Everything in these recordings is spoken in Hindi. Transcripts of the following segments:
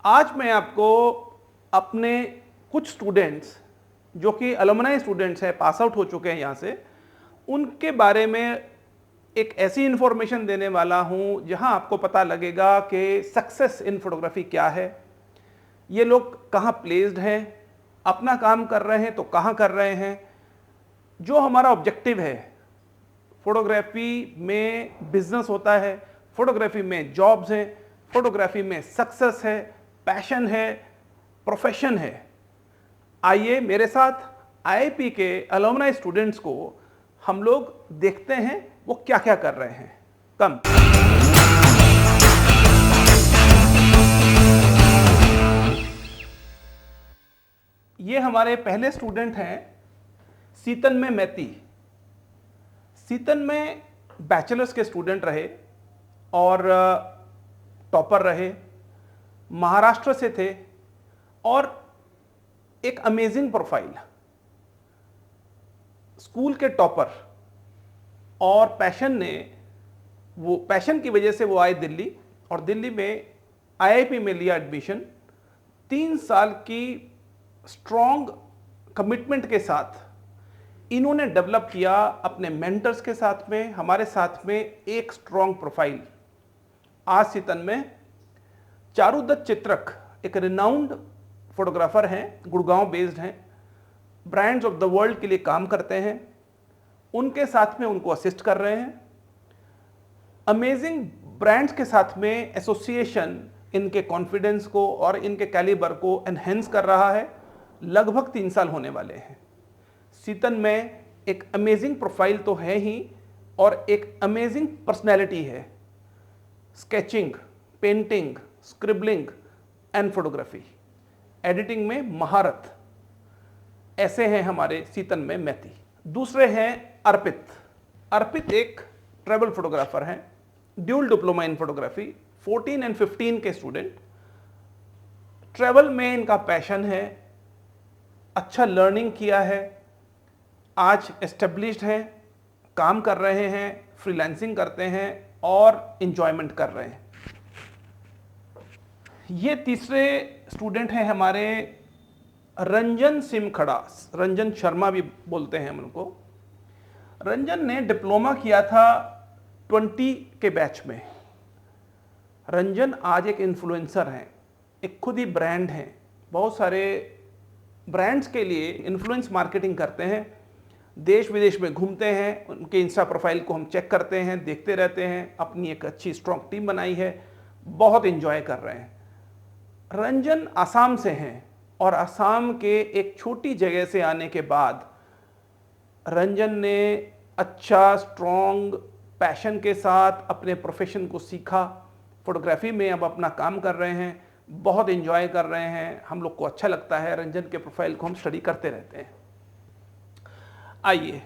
आज मैं आपको अपने कुछ स्टूडेंट्स जो कि अलुमनाई स्टूडेंट्स हैं, पास आउट हो चुके हैं यहाँ से, उनके बारे में एक ऐसी इन्फॉर्मेशन देने वाला हूँ जहाँ आपको पता लगेगा कि सक्सेस इन फोटोग्राफी क्या है, ये लोग कहाँ प्लेस्ड हैं, अपना काम कर रहे हैं तो कहाँ कर रहे हैं। जो हमारा ऑब्जेक्टिव है, फोटोग्राफी में बिजनेस होता है, फोटोग्राफी में जॉब्स हैं, फोटोग्राफी में सक्सेस है, पैशन है, प्रोफेशन है। आइए मेरे साथ आईआईपी के अलुमनाई स्टूडेंट्स को हम लोग देखते हैं वो क्या क्या कर रहे हैं। कम ये हमारे पहले स्टूडेंट हैं सीतन मैती। सीतन में बैचलर्स के स्टूडेंट रहे और टॉपर रहे, महाराष्ट्र से थे और एक अमेजिंग प्रोफाइल, स्कूल के टॉपर। और पैशन की वजह से वो आए दिल्ली और दिल्ली में आईआईपी में लिया एडमिशन। 3 साल की स्ट्रॉन्ग कमिटमेंट के साथ इन्होंने डेवलप किया अपने मेंटर्स के साथ में, हमारे साथ में एक स्ट्रॉन्ग प्रोफाइल। आज सीतन में चारुदत्त चित्रक एक रिनाउंड फोटोग्राफर हैं, गुड़गांव बेस्ड हैं, ब्रांड्स ऑफ द वर्ल्ड के लिए काम करते हैं, उनके साथ में उनको असिस्ट कर रहे हैं। अमेजिंग ब्रांड्स के साथ में एसोसिएशन इनके कॉन्फिडेंस को और इनके कैलिबर को एनहेंस कर रहा है। लगभग 3 साल होने वाले हैं। सीतन में एक अमेजिंग प्रोफाइल तो है ही और एक अमेजिंग पर्सनैलिटी है। Sketching, painting, scribbling and photography, editing में महारत, ऐसे हैं हमारे सीतन में मैती। दूसरे हैं अर्पित। अर्पित एक ट्रैवल फोटोग्राफर हैं, dual diploma in photography, 14 and 15 के स्टूडेंट। ट्रैवल में इनका पैशन है, अच्छा लर्निंग किया है, आज एस्टेब्लिश्ड हैं, काम कर रहे हैं, फ्रीलांसिंग करते हैं और इंजॉयमेंट कर रहे हैं। ये तीसरे स्टूडेंट हैं हमारे रंजन सिमखड़ा, रंजन शर्मा भी बोलते हैं हम उनको। रंजन ने डिप्लोमा किया था 20 के बैच में। रंजन आज एक इन्फ्लुएंसर हैं, एक खुद ही ब्रांड हैं, बहुत सारे ब्रांड्स के लिए इन्फ्लुएंस मार्केटिंग करते हैं, देश विदेश में घूमते हैं, उनके इंस्टा प्रोफाइल को हम चेक करते हैं, देखते रहते हैं, अपनी एक अच्छी स्ट्रॉन्ग टीम बनाई है, बहुत एंजॉय कर रहे हैं। रंजन असम से हैं और असम के एक छोटी जगह से आने के बाद रंजन ने अच्छा स्ट्रॉन्ग पैशन के साथ अपने प्रोफेशन को सीखा, फोटोग्राफी में अब अपना काम कर रहे हैं, बहुत एंजॉय कर रहे हैं। हम लोग को अच्छा लगता है, रंजन के प्रोफाइल को हम स्टडी करते रहते हैं। आइए,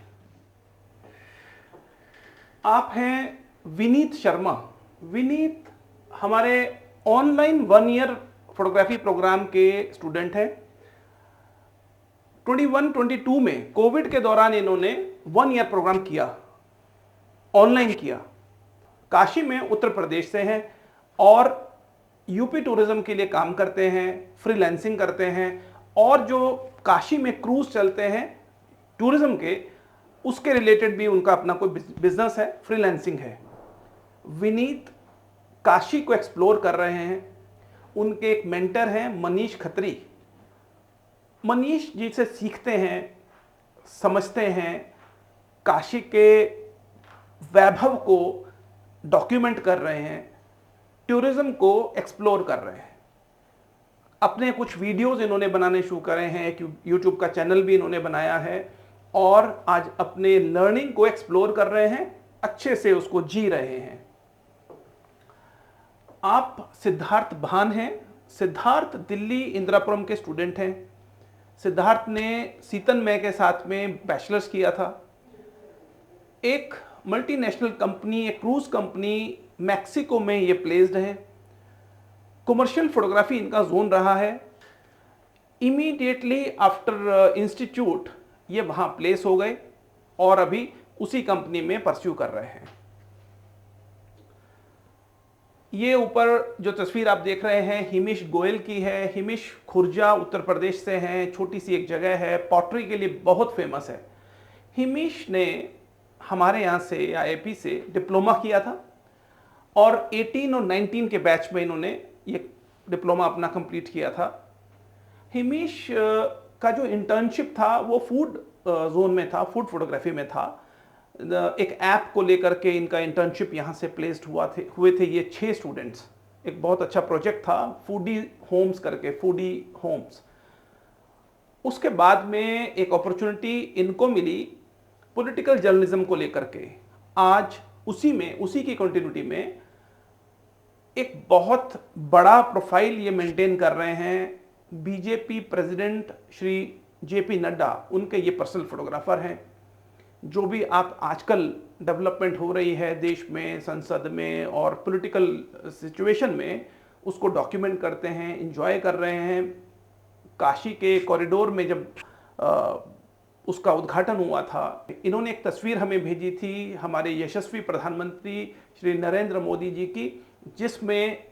आप हैं विनीत शर्मा। विनीत हमारे ऑनलाइन 1 ईयर फोटोग्राफी प्रोग्राम के स्टूडेंट हैं। 21-22 में कोविड के दौरान इन्होंने 1 ईयर प्रोग्राम किया, ऑनलाइन किया। काशी में उत्तर प्रदेश से हैं और यूपी टूरिज्म के लिए काम करते हैं, फ्रीलांसिंग करते हैं और जो काशी में क्रूज चलते हैं टूरिज्म के, उसके रिलेटेड भी उनका अपना कोई बिजनेस है, फ्रीलांसिंग है। विनीत काशी को एक्सप्लोर कर रहे हैं। उनके एक मेंटर हैं मनीष खत्री। मनीष जी से सीखते हैं, समझते हैं, काशी के वैभव को डॉक्यूमेंट कर रहे हैं, टूरिज्म को एक्सप्लोर कर रहे हैं। अपने कुछ वीडियोस इन्होंने बनाने शुरू करे हैं, एक यूट्यूब का चैनल भी इन्होंने बनाया है और आज अपने लर्निंग को एक्सप्लोर कर रहे हैं, अच्छे से उसको जी रहे हैं। आप सिद्धार्थ भान हैं। सिद्धार्थ दिल्ली इंदिरापुरम के स्टूडेंट हैं। सिद्धार्थ ने सीतन में के साथ में बैचलर्स किया था। एक मल्टीनेशनल कंपनी, एक क्रूज कंपनी मैक्सिको में ये प्लेस्ड है। कमर्शियल फोटोग्राफी इनका जोन रहा है। इमीडिएटली आफ्टर इंस्टीट्यूट ये वहाँ प्लेस हो गए और अभी उसी कंपनी में परस्यू कर रहे हैं। ये ऊपर जो तस्वीर आप देख रहे हैं हिमेश गोयल की है। हिमेश खुर्जा उत्तर प्रदेश से हैं, छोटी सी एक जगह है, पॉटरी के लिए बहुत फेमस है। हिमेश ने हमारे यहाँ से आईआईपी से डिप्लोमा किया था और 18 और 19 के बैच में इन्होंने ये डिप्लोमा अपना कंप्लीट किया था। हिमेश का जो इंटर्नशिप था वो फूड जोन में था, फूड फोटोग्राफी में था। एक ऐप को लेकर के इनका इंटर्नशिप यहाँ से प्लेस्ड हुए थे ये 6 स्टूडेंट्स। एक बहुत अच्छा प्रोजेक्ट था फूडी होम्स करके, फूडी होम्स। उसके बाद में एक अपॉर्चुनिटी इनको मिली पॉलिटिकल जर्नलिज्म को लेकर के। आज उसी की कंटिन्यूटी में एक बहुत बड़ा प्रोफाइल ये मेंटेन कर रहे हैं। BJP president Shri JP Nadda उनके ये पर्सनल फोटोग्राफर हैं। जो भी आप आजकल डेवलपमेंट हो रही है देश में, संसद में और पॉलिटिकल सिचुएशन में, उसको डॉक्यूमेंट करते हैं, एंजॉय कर रहे हैं। काशी के कॉरिडोर में जब उसका उद्घाटन हुआ था, इन्होंने एक तस्वीर हमें भेजी थी हमारे यशस्वी प्रधानमंत्री श्री नरेंद्र मोदी जी की, जिसमें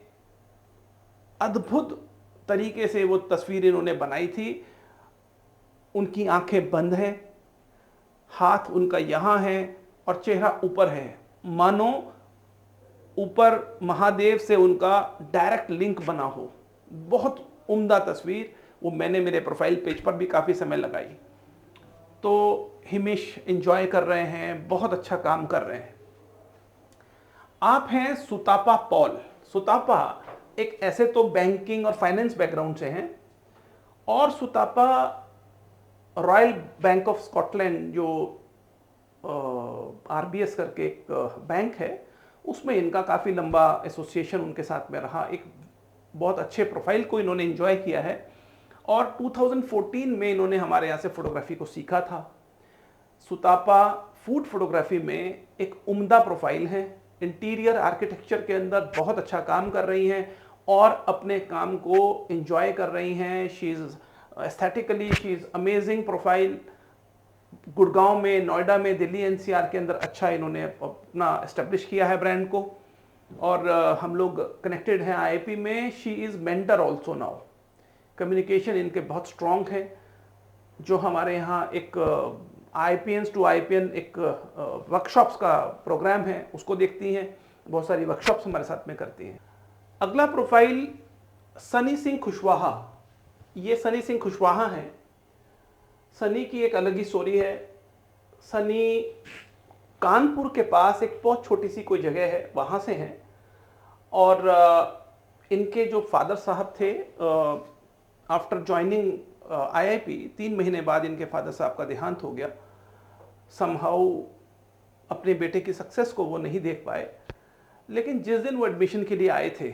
अद्भुत तरीके से वो तस्वीर इन्होंने बनाई थी। उनकी आंखें बंद हैं, हाथ उनका यहाँ है और चेहरा ऊपर है, मानो ऊपर महादेव से उनका डायरेक्ट लिंक बना हो। बहुत उम्दा तस्वीर, वो मैंने मेरे प्रोफाइल पेज पर भी काफ़ी समय लगाई। तो हिमेश एंजॉय कर रहे हैं, बहुत अच्छा काम कर रहे हैं। आप हैं सुतापा पॉल। सुतापा एक ऐसे तो बैंकिंग और फाइनेंस बैकग्राउंड से हैं, और Sutapa royal bank of Scotland जो आरबीएस करके एक बैंक है, उसमें इनका काफ़ी लंबा एसोसिएशन उनके साथ में रहा। एक बहुत अच्छे प्रोफाइल को इन्होंने एंजॉय किया है और 2014 में इन्होंने हमारे यहाँ से फोटोग्राफी को सीखा था। सुतापा फूड फोटोग्राफी में एक उम्दा प्रोफाइल है, इंटीरियर आर्किटेक्चर के अंदर बहुत अच्छा काम कर रही हैं और अपने काम को एंजॉय कर रही हैं। She is aesthetically she is amazing profile. Gurgaon में, नोएडा में, दिल्ली एनसीआर के अंदर अच्छा इन्होंने अपना एस्टेब्लिश किया है ब्रांड को, और हम लोग कनेक्टेड हैं आईआईपी में। She is mentor also now. Communication इनके बहुत स्ट्रॉन्ग है। जो हमारे यहाँ एक आईपीएन्स टू आईपीएन एक वर्कशॉप्स का प्रोग्राम है, उसको देखती हैं, बहुत सारी वर्कशॉप्स हमारे साथ में करती हैं। अगला प्रोफाइल सनी सिंह खुशवाहा। ये सनी सिंह खुशवाहा हैं। सनी की एक अलग ही स्टोरी है। सनी कानपुर के पास एक बहुत छोटी सी कोई जगह है, वहाँ से हैं, और इनके जो फादर साहब थे, आफ्टर ज्वाइनिंग आईआईपी 3 महीने बाद इनके फादर साहब का देहांत हो गया। समहाउ अपने बेटे की सक्सेस को वो नहीं देख पाए, लेकिन जिस दिन वो एडमिशन के लिए आए थे,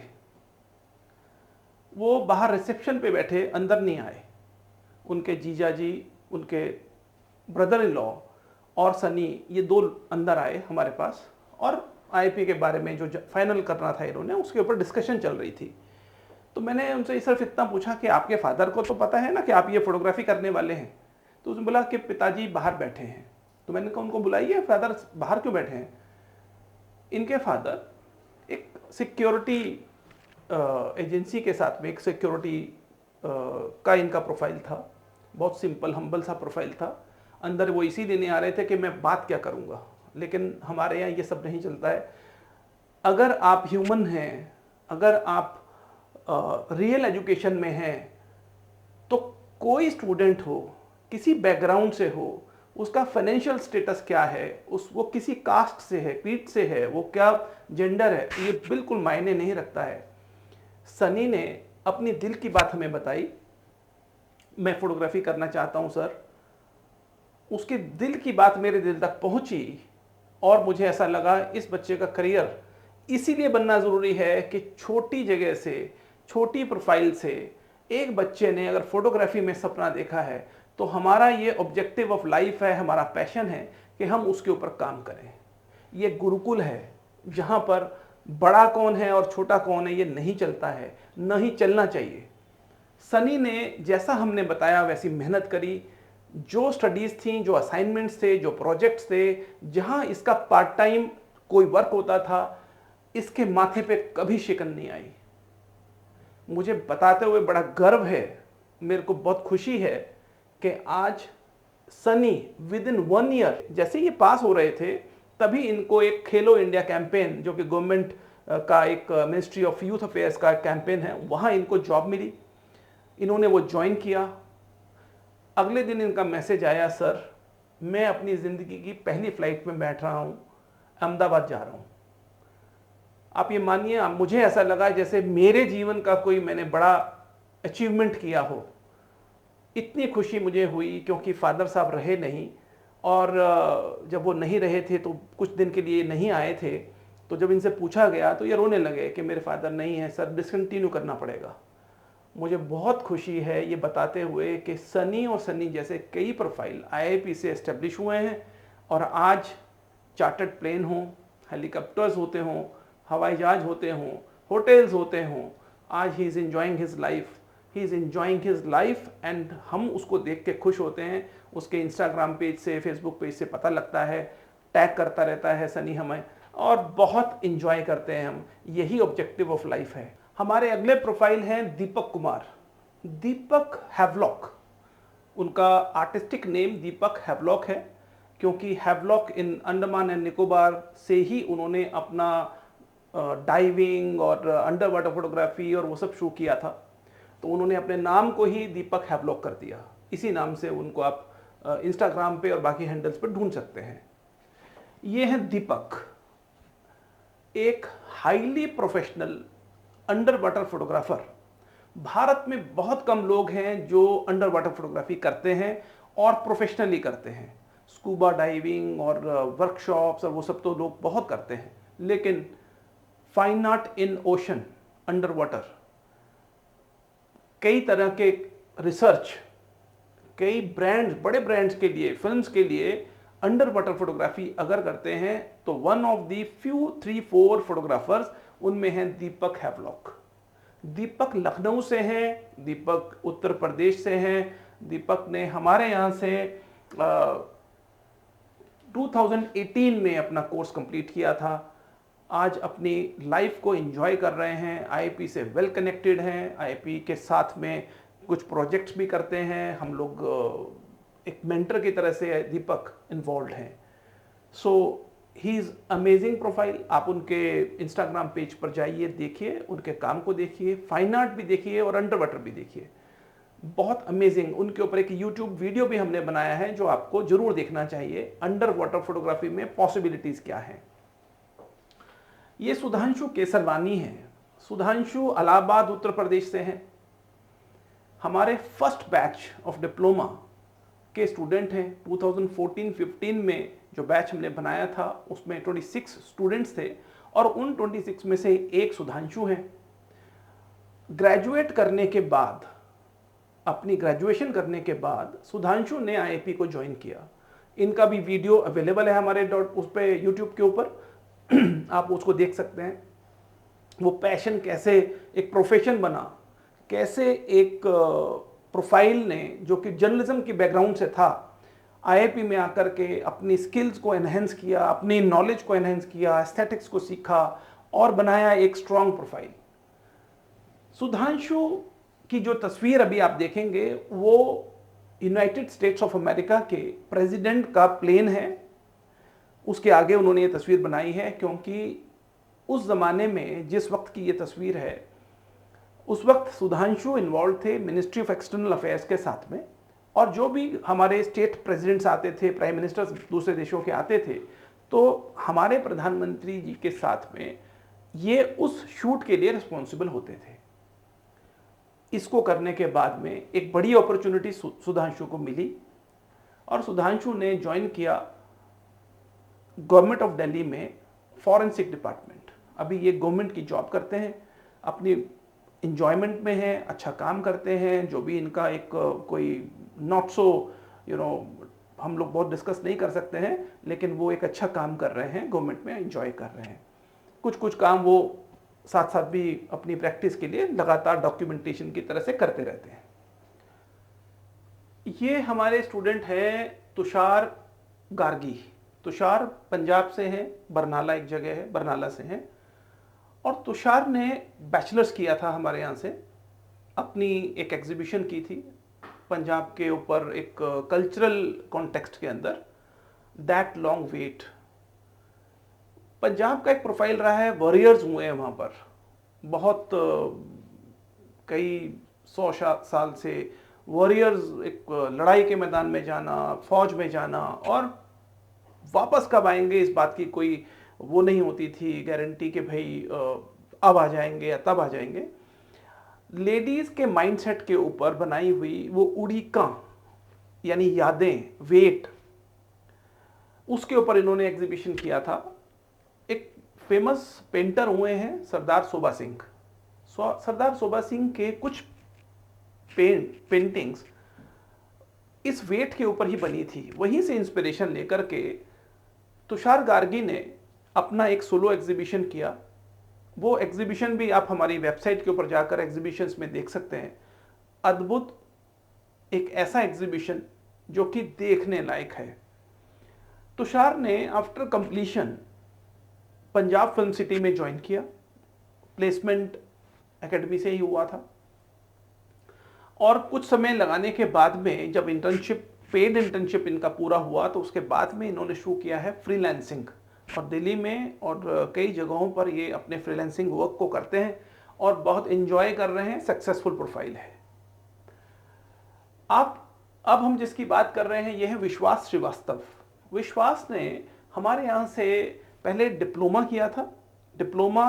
वो बाहर रिसेप्शन पे बैठे, अंदर नहीं आए। उनके जीजा जी, उनके ब्रदर इन लॉ और सनी, ये 2 अंदर आए हमारे पास, और आईआईपी के बारे में जो फाइनल करना था इन्होंने, उसके ऊपर डिस्कशन चल रही थी। तो मैंने उनसे सिर्फ इतना पूछा कि आपके फादर को तो पता है ना कि आप ये फोटोग्राफी करने वाले हैं? तो उसने बोला कि पिताजी बाहर बैठे हैं। तो मैंने कहा उनको बुलाइए, फादर बाहर क्यों बैठे हैं? इनके फादर एक सिक्योरिटी एजेंसी के साथ में, एक सिक्योरिटी का इनका प्रोफाइल था। बहुत सिंपल हम्बल सा प्रोफाइल था। अंदर वो इसी देने आ रहे थे कि मैं बात क्या करूँगा, लेकिन हमारे यहाँ ये सब नहीं चलता है। अगर आप ह्यूमन हैं, अगर आप रियल एजुकेशन में हैं, तो कोई स्टूडेंट हो, किसी बैकग्राउंड से हो, उसका फाइनेंशियल स्टेटस क्या है, वो किसी कास्ट से है, क्रीड से है, वो क्या जेंडर है, ये बिल्कुल मायने नहीं रखता है। सनी ने अपनी दिल की बात हमें बताई, मैं फोटोग्राफी करना चाहता हूँ सर। उसके दिल की बात मेरे दिल तक पहुँची और मुझे ऐसा लगा इस बच्चे का करियर इसीलिए बनना ज़रूरी है कि छोटी जगह से, छोटी प्रोफाइल से एक बच्चे ने अगर फोटोग्राफी में सपना देखा है, तो हमारा ये ऑब्जेक्टिव ऑफ लाइफ है, हमारा पैशन है कि हम उसके ऊपर काम करें। ये गुरुकुल है जहाँ पर बड़ा कौन है और छोटा कौन है ये नहीं चलता है, न ही चलना चाहिए। सनी ने जैसा हमने बताया वैसी मेहनत करी। जो स्टडीज़ थी, जो असाइनमेंट्स थे, जो प्रोजेक्ट्स थे, जहाँ इसका पार्ट टाइम कोई वर्क होता था, इसके माथे पे कभी शिकन नहीं आई। मुझे बताते हुए बड़ा गर्व है, मेरे को बहुत खुशी है कि आज सनी विद इन 1 ईयर, जैसे ये पास हो रहे थे तभी इनको एक खेलो इंडिया कैंपेन, जो कि गवर्नमेंट का एक मिनिस्ट्री ऑफ यूथ अफेयर्स का कैंपेन है, वहाँ इनको जॉब मिली। इन्होंने वो ज्वाइन किया। अगले दिन इनका मैसेज आया, सर मैं अपनी ज़िंदगी की पहली फ़्लाइट में बैठ रहा हूँ, अहमदाबाद जा रहा हूँ। आप ये मानिए, मुझे ऐसा लगा जैसे मेरे जीवन का कोई मैंने बड़ा अचीवमेंट किया हो। इतनी खुशी मुझे हुई क्योंकि फादर साहब रहे नहीं, और जब वो नहीं रहे थे तो कुछ दिन के लिए नहीं आए थे, तो जब इनसे पूछा गया तो ये रोने लगे कि मेरे फादर नहीं हैं सर, डिसकंटिन्यू करना पड़ेगा। मुझे बहुत खुशी है ये बताते हुए कि सनी और सनी जैसे कई प्रोफाइल आईआईपी से एस्टेब्लिश हुए हैं और आज चार्टर्ड प्लेन हों, हेलीकॉप्टर्स होते हों, हवाई जहाज होते हों, होटल्स होते हों, आज he is enjoying his life, he is enjoying his life and हम उसको देख के खुश होते हैं। उसके इंस्टाग्राम पेज से, फेसबुक पेज से पता लगता है, टैग करता रहता है सनी हमें, और बहुत इंजॉय करते हैं हम। यही ऑब्जेक्टिव ऑफ लाइफ है। हमारे अगले प्रोफाइल हैं दीपक कुमार, दीपक हैवलॉक। उनका आर्टिस्टिक नेम दीपक हैवलॉक है क्योंकि Havelock in Andaman and Nicobar से ही उन्होंने अपना डाइविंग और अंडर वाटर फोटोग्राफी और वो सब शुरू किया था, तो उन्होंने अपने नाम को ही दीपक हैवलॉक कर दिया। इसी नाम से उनको आप इंस्टाग्राम पे और बाकी हैंडल्स पे ढूंढ सकते हैं। ये हैं दीपक, एक highly professional under water photographer. Bharat में बहुत कम लोग हैं जो अंडर वाटर फोटोग्राफी करते हैं और प्रोफेशनली करते हैं। स्कूबा डाइविंग और वर्कशॉप्स और वो सब तो लोग बहुत करते हैं, लेकिन fine art in ocean, under water, कई तरह के रिसर्च, कई ब्रांड्स, बड़े ब्रांड्स के लिए, फिल्म्स के लिए अंडर वाटर फोटोग्राफी अगर करते हैं तो one of the few 3-4 photographers उनमें हैं दीपक हैवलॉक। दीपक लखनऊ से हैं, दीपक उत्तर प्रदेश से हैं। दीपक ने हमारे यहाँ से 2018 में अपना कोर्स कंप्लीट किया था। आज अपनी लाइफ को एंजॉय कर रहे हैं, आईआईपी से वेल कनेक्टेड हैं, आईआईपी के साथ में कुछ प्रोजेक्ट्स भी करते हैं। हम लोग एक मेंटर की तरह से दीपक इन्वॉल्व हैं। सो ही इज़ अमेजिंग प्रोफाइल। आप उनके इंस्टाग्राम पेज पर जाइए, देखिए, उनके काम को देखिए, फाइन आर्ट भी देखिए और अंडर वाटर भी देखिए, बहुत अमेजिंग। उनके ऊपर एक यूट्यूब वीडियो भी हमने बनाया है जो आपको जरूर देखना चाहिए, अंडर वाटर फोटोग्राफी में पॉसिबिलिटीज़ क्या हैं। ये सुधांशु केसरवानी हैं। सुधांशु इलाहाबाद उत्तर प्रदेश से हैं। हमारे फर्स्ट बैच ऑफ डिप्लोमा के स्टूडेंट हैं। 2014-15 में जो बैच हमने बनाया था उसमें 26 स्टूडेंट्स थे और उन 26 में से एक सुधांशु हैं। ग्रेजुएट करने के बाद, अपनी ग्रेजुएशन करने के बाद सुधांशु ने आईआईपी को ज्वाइन किया। इनका भी वीडियो अवेलेबल है हमारे उस पर यूट्यूब के ऊपर, आप उसको देख सकते हैं। वो पैशन कैसे एक प्रोफेशन बना, कैसे एक प्रोफाइल ने जो कि जर्नलिज्म की बैकग्राउंड से था, आईआईपी में आकर के अपनी स्किल्स को एनहेंस किया, अपनी नॉलेज को एनहेंस किया, एस्थेटिक्स को सीखा और बनाया एक स्ट्रॉन्ग प्रोफाइल। सुधांशु की जो तस्वीर अभी आप देखेंगे वो यूनाइटेड स्टेट्स ऑफ अमेरिका के प्रेसिडेंट का प्लेन है। उसके आगे उन्होंने ये तस्वीर बनाई है क्योंकि उस ज़माने में जिस वक्त की ये तस्वीर है, उस वक्त सुधांशु इन्वॉल्व थे मिनिस्ट्री ऑफ एक्सटर्नल अफेयर्स के साथ में, और जो भी हमारे स्टेट प्रेसिडेंट्स आते थे, प्राइम मिनिस्टर्स दूसरे देशों के आते थे, तो हमारे प्रधानमंत्री जी के साथ में ये उस शूट के लिए रिस्पॉन्सिबल होते थे। इसको करने के बाद में एक बड़ी अपॉर्चुनिटी सुधांशु को मिली और सुधांशु ने ज्वाइन किया गवर्नमेंट ऑफ दिल्ली में फॉरेंसिक डिपार्टमेंट। अभी ये गवर्नमेंट की जॉब करते हैं, अपनी इंजॉयमेंट में हैं, अच्छा काम करते हैं। जो भी इनका एक कोई नॉट सो हम लोग बहुत डिस्कस नहीं कर सकते हैं, लेकिन वो एक अच्छा काम कर रहे हैं, गवर्नमेंट में एंजॉय कर रहे हैं। कुछ काम वो साथ साथ भी अपनी प्रैक्टिस के लिए लगातार डॉक्यूमेंटेशन की तरह से करते रहते हैं। ये हमारे स्टूडेंट हैं तुषार गार्गी। तुषार पंजाब से हैं, बरनाला एक जगह है, बरनाला से हैं। और तुषार ने बैचलर्स किया था हमारे यहाँ से, अपनी एक एग्जीबिशन की थी पंजाब के ऊपर एक कल्चरल कॉन्टेक्स्ट के अंदर, दैट लॉन्ग वेट। पंजाब का एक प्रोफाइल रहा है, वॉरियर्स हुए हैं वहाँ पर, बहुत कई 100 साल से वॉरियर्स, एक लड़ाई के मैदान में जाना, फौज में जाना, और वापस कब आएंगे इस बात की कोई वो नहीं होती थी गारंटी कि भाई अब आ जाएंगे या तब आ जाएंगे। लेडीज के माइंडसेट के ऊपर बनाई हुई वो उड़ीका यानी यादें, वेट, उसके ऊपर इन्होंने एग्जीबिशन किया था। एक फेमस पेंटर हुए हैं सरदार सोबा सिंह। सरदार सोबा सिंह के कुछ पेंटिंग्स इस वेट के ऊपर ही बनी थी। वहीं से इंस्पिरेशन लेकर के तुषार गार्गी ने अपना एक सोलो एग्जीबिशन किया। वो एग्जीबिशन भी आप हमारी वेबसाइट के ऊपर जाकर एग्जीबिशंस में देख सकते हैं। अद्भुत एक ऐसा एग्जीबिशन जो कि देखने लायक है। तुषार ने after completion Punjab film city में ज्वाइन किया, प्लेसमेंट एकेडमी से ही हुआ था, और कुछ समय लगाने के बाद में जब इंटर्नशिप, पेड इंटर्नशिप इनका पूरा हुआ, तो उसके बाद में इन्होंने शुरू किया है फ्रीलांसिंग, और दिल्ली में और कई जगहों पर ये अपने फ्रीलांसिंग वर्क को करते हैं और बहुत एंजॉय कर रहे हैं। सक्सेसफुल प्रोफाइल है। अब हम जिसकी बात कर रहे हैं ये है विश्वास श्रीवास्तव। विश्वास ने हमारे यहाँ से पहले डिप्लोमा किया था। डिप्लोमा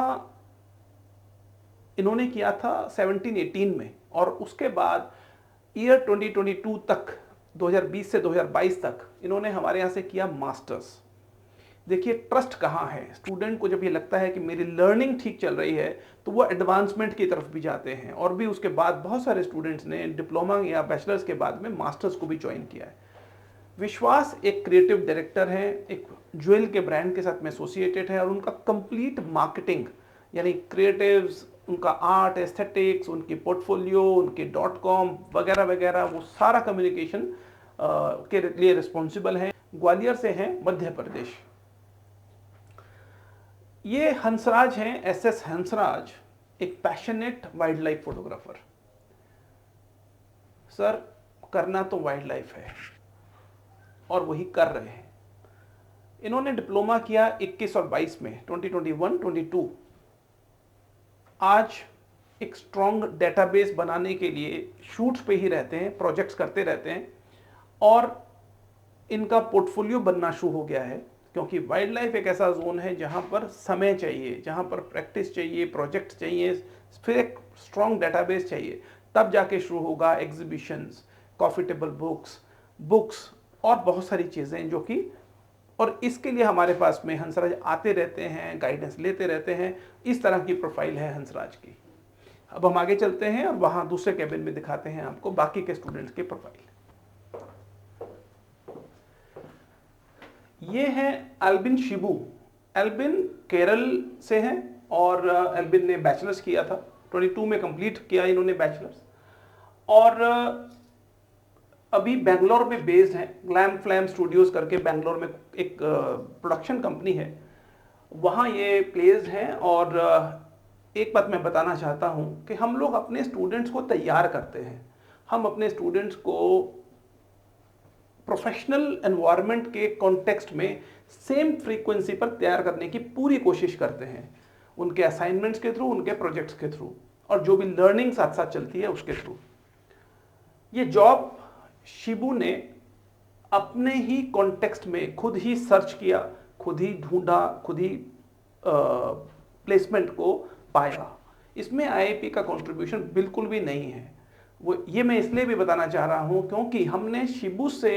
इन्होंने किया था 17-18 में, और उसके बाद ईयर 2022 तक, 2020 से 2022 तक इन्होंने हमारे यहाँ से किया मास्टर्स। देखिए ट्रस्ट कहाँ है, स्टूडेंट को जब ये लगता है कि मेरी लर्निंग ठीक चल रही है तो वो एडवांसमेंट की तरफ भी जाते हैं, और भी उसके बाद बहुत सारे स्टूडेंट्स ने डिप्लोमा या बैचलर्स के बाद में मास्टर्स को भी ज्वाइन किया है। विश्वास एक क्रिएटिव डायरेक्टर हैं, एक ज्वेल के ब्रांड के साथ में एसोसिएटेड है, और उनका कंप्लीट मार्केटिंग यानी क्रिएटिव्स, उनका आर्ट, एस्थेटिक्स, उनकी पोर्टफोलियो, उनके .com वगैरह वगैरह, वो सारा कम्युनिकेशन के लिए रिस्पॉन्सिबल हैं। ग्वालियर से हैं, मध्य प्रदेश। ये हंसराज हैं, SS हंसराज, एक passionate wild life photographer. Sir करना तो वाइल्ड लाइफ है और वही कर रहे हैं। इन्होंने डिप्लोमा किया 21 और 22 में, 2021-22। आज एक स्ट्रॉन्ग डेटाबेस बनाने के लिए शूट्स पे ही रहते हैं, प्रोजेक्ट्स करते रहते हैं, और इनका पोर्टफोलियो बनना शुरू हो गया है। क्योंकि वाइल्ड लाइफ एक ऐसा जोन है जहाँ पर समय चाहिए, जहाँ पर प्रैक्टिस चाहिए, प्रोजेक्ट चाहिए, फिर एक स्ट्रॉन्ग डेटाबेस चाहिए, तब जाके शुरू होगा एग्जीबिशंस, कॉफी टेबल बुक्स और बहुत सारी चीज़ें जो कि, और इसके लिए हमारे पास में हंसराज आते रहते हैं, गाइडेंस लेते रहते हैं। इस तरह की प्रोफाइल है हंसराज की। अब हम आगे चलते हैं और वहाँ दूसरे कैबिन में दिखाते हैं आपको बाकी के स्टूडेंट्स के प्रोफाइल। ये है एल्बिन शिबू। एल्बिन केरल से हैं और एल्बिन ने बैचलर्स किया था, 22 में कंप्लीट किया इन्होंने बैचलर्स, और अभी बेंगलोर में बेस्ड हैं। ग्लैम फ्लैम स्टूडियोज करके बेंगलोर में एक प्रोडक्शन कंपनी है, वहाँ ये प्लेस्ड हैं। और एक बात मैं बताना चाहता हूँ कि हम लोग अपने स्टूडेंट्स को तैयार करते हैं, हम अपने स्टूडेंट्स को प्रोफेशनल एनवायरनमेंट के कॉन्टेक्स्ट में सेम फ्रीक्वेंसी पर तैयार करने की पूरी कोशिश करते हैं, उनके असाइनमेंट्स के थ्रू, उनके प्रोजेक्ट्स के थ्रू, और जो भी लर्निंग साथ साथ चलती है उसके थ्रू। ये जॉब शिबू ने अपने ही कॉन्टेक्स्ट में खुद ही सर्च किया, खुद ही ढूंढा, खुद ही प्लेसमेंट को पाया। इसमें IIP का कंट्रीब्यूशन बिल्कुल भी नहीं है। वो ये मैं इसलिए भी बताना चाह रहा हूँ क्योंकि हमने शिबू से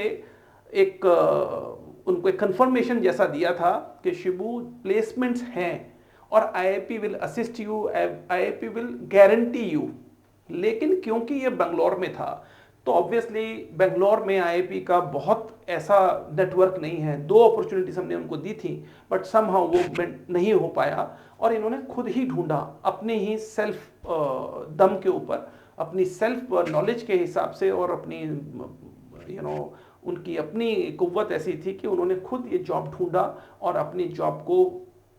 एक उनको एक कंफर्मेशन जैसा दिया था कि शिबू प्लेसमेंट्स हैं और IIP will assist you, IIP will guarantee you. लेकिन क्योंकि ये बेंगलोर में था तो ऑब्वियसली बेंगलोर में IIP का बहुत ऐसा नेटवर्क नहीं है। 2 अपॉर्चुनिटीज हमने उनको दी थी बट समहाउ वो नहीं हो पाया, और इन्होंने खुद ही ढूंढा अपने ही सेल्फ दम के ऊपर, अपनी सेल्फ नॉलेज के हिसाब से, और अपनी उनकी अपनी कुव्वत ऐसी थी कि उन्होंने खुद ये जॉब ढूंढा और अपनी जॉब को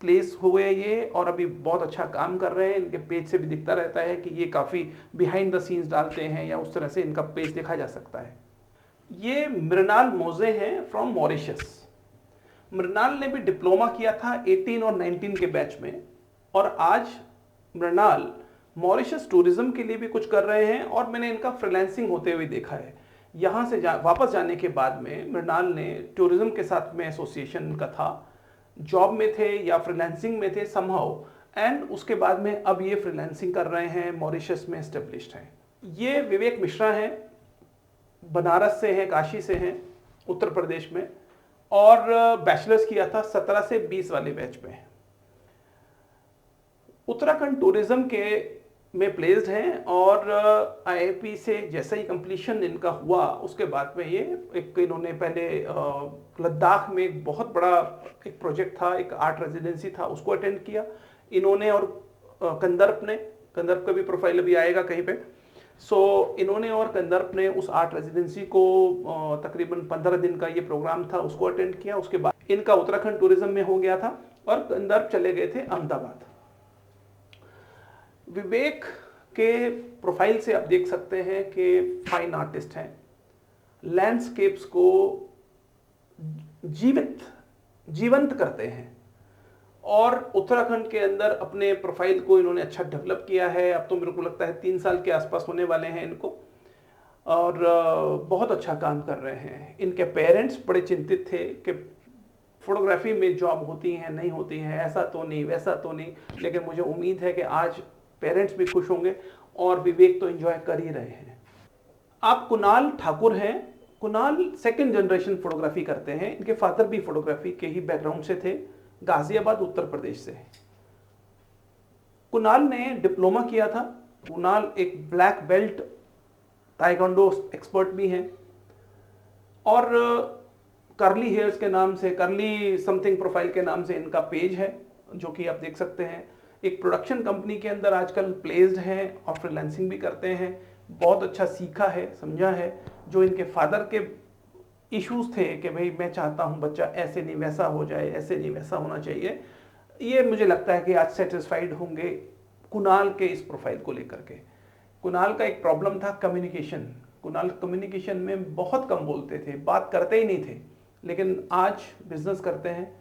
प्लेस हुए ये और अभी बहुत अच्छा काम कर रहे हैं। इनके पेज से भी दिखता रहता है कि ये काफ़ी बिहाइंड द सीन्स डालते हैं या उस तरह से इनका पेज देखा जा सकता है। ये मृणाल मोजे हैं फ्रॉम मॉरिशस। मृणाल ने भी डिप्लोमा किया था 18 और 19 के बैच में, और आज मृणाल मॉरिशस टूरिज्म के लिए भी कुछ कर रहे हैं और मैंने इनका फ्रीलांसिंग होते हुए देखा है। यहाँ से वापस जाने के बाद में मृणाल ने टूरिज्म के साथ में एसोसिएशन का था, जॉब में थे या फ्रीलांसिंग में थे समहाउ, एंड उसके बाद में अब ये फ्रीलांसिंग कर रहे हैं, मॉरिशस में एस्टेब्लिश्ड हैं। ये विवेक मिश्रा हैं, बनारस से हैं, काशी से हैं, उत्तर प्रदेश में, और बैचलर्स किया था 17 से 20 वाले बैच में। उत्तराखंड टूरिज्म के में प्लेस्ड हैं और आईआईपी से जैसे ही कंप्लीशन इनका हुआ उसके बाद में ये इन्होंने पहले लद्दाख में एक बहुत बड़ा एक प्रोजेक्ट था, एक आर्ट रेजिडेंसी था, उसको अटेंड किया इन्होंने, और कंदर्प का भी प्रोफाइल अभी आएगा कहीं पे। सो इन्होंने और कंदर्प ने उस आर्ट रेजिडेंसी को तकरीबन 15 दिन का ये प्रोग्राम था, उसको अटेंड किया। उसके बाद इनका उत्तराखंड टूरिज्म में हो गया था और कंदर्प चले गए थे अहमदाबाद। विवेक के प्रोफाइल से आप देख सकते हैं कि फाइन आर्टिस्ट हैं, लैंडस्केप्स को जीवंत करते हैं, और उत्तराखंड के अंदर अपने प्रोफाइल को इन्होंने अच्छा डेवलप किया है। अब तो मेरे को लगता है 3 साल के आसपास होने वाले हैं इनको, और बहुत अच्छा काम कर रहे हैं। इनके पेरेंट्स बड़े चिंतित थे कि फोटोग्राफी में जॉब होती हैं नहीं होती हैं, ऐसा तो नहीं वैसा तो नहीं, लेकिन मुझे उम्मीद है कि आज पेरेंट्स भी खुश होंगे और विवेक तो एंजॉय कर ही रहे हैं। आप कुणाल ठाकुर हैं। कुणाल 2nd जनरेशन फोटोग्राफी करते हैं। इनके फादर भी फोटोग्राफी के ही बैकग्राउंड से थे, गाजियाबाद उत्तर प्रदेश से। कुणाल ने डिप्लोमा किया था। कुणाल एक ब्लैक बेल्ट ताइक्वांडो एक्सपर्ट भी हैं, और कर्ली हेयर्स के नाम से, कर्ली समथिंग प्रोफाइल के नाम से इनका पेज है, जो कि आप देख सकते हैं। एक प्रोडक्शन कंपनी के अंदर आजकल प्लेस्ड हैं और फ्रीलांसिंग भी करते हैं। बहुत अच्छा सीखा है, समझा है। जो इनके फादर के इश्यूज थे कि भाई मैं चाहता हूं बच्चा ऐसे नहीं वैसा हो जाए, ऐसे नहीं वैसा होना चाहिए, ये मुझे लगता है कि आज सेटिस्फाइड होंगे कुणाल के इस प्रोफाइल को लेकर के। कुणाल का एक प्रॉब्लम था कम्युनिकेशन। कुणाल कम्युनिकेशन में बहुत कम बोलते थे, बात करते ही नहीं थे, लेकिन आज बिजनेस करते हैं,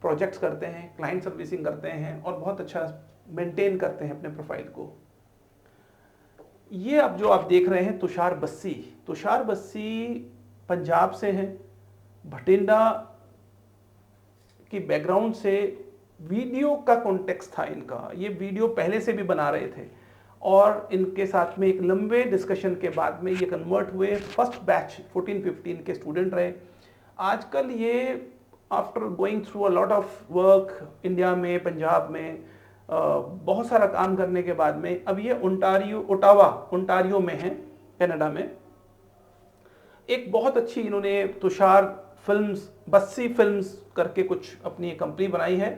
प्रोजेक्ट्स करते हैं, क्लाइंट सर्विसिंग करते हैं और बहुत अच्छा मेंटेन करते हैं अपने प्रोफाइल को। ये अब जो आप देख रहे हैं तुषार बस्सी, तुषार बस्सी पंजाब से हैं, भटिंडा की बैकग्राउंड से। वीडियो का कॉन्टेक्स्ट था इनका, ये वीडियो पहले से भी बना रहे थे, और इनके साथ में एक लंबे डिस्कशन के बाद में ये कन्वर्ट हुए। फर्स्ट बैच 14-15 के स्टूडेंट रहे। आजकल ये after going through a lot of work India में, पंजाब में, बहुत सारा काम करने के बाद में अब ये ओंटारियो में है, कनाडा में। एक बहुत अच्छी इन्होंने तुषार फिल्म्स, बस्सी फिल्म्स करके कुछ अपनी कंपनी बनाई है।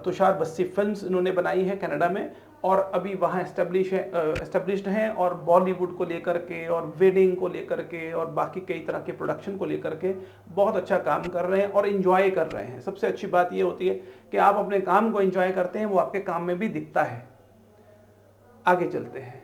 तुषार बस्सी फिल्म्स इन्होंने बनाई है कनाडा में, और अभी वहाँ एस्टेब्लिश्ड हैं, और बॉलीवुड को लेकर के और वेडिंग को लेकर के और बाकी कई तरह के प्रोडक्शन को लेकर के बहुत अच्छा काम कर रहे हैं और इन्जॉय कर रहे हैं। सबसे अच्छी बात ये होती है कि आप अपने काम को एंजॉय करते हैं, वो आपके काम में भी दिखता है। आगे चलते हैं।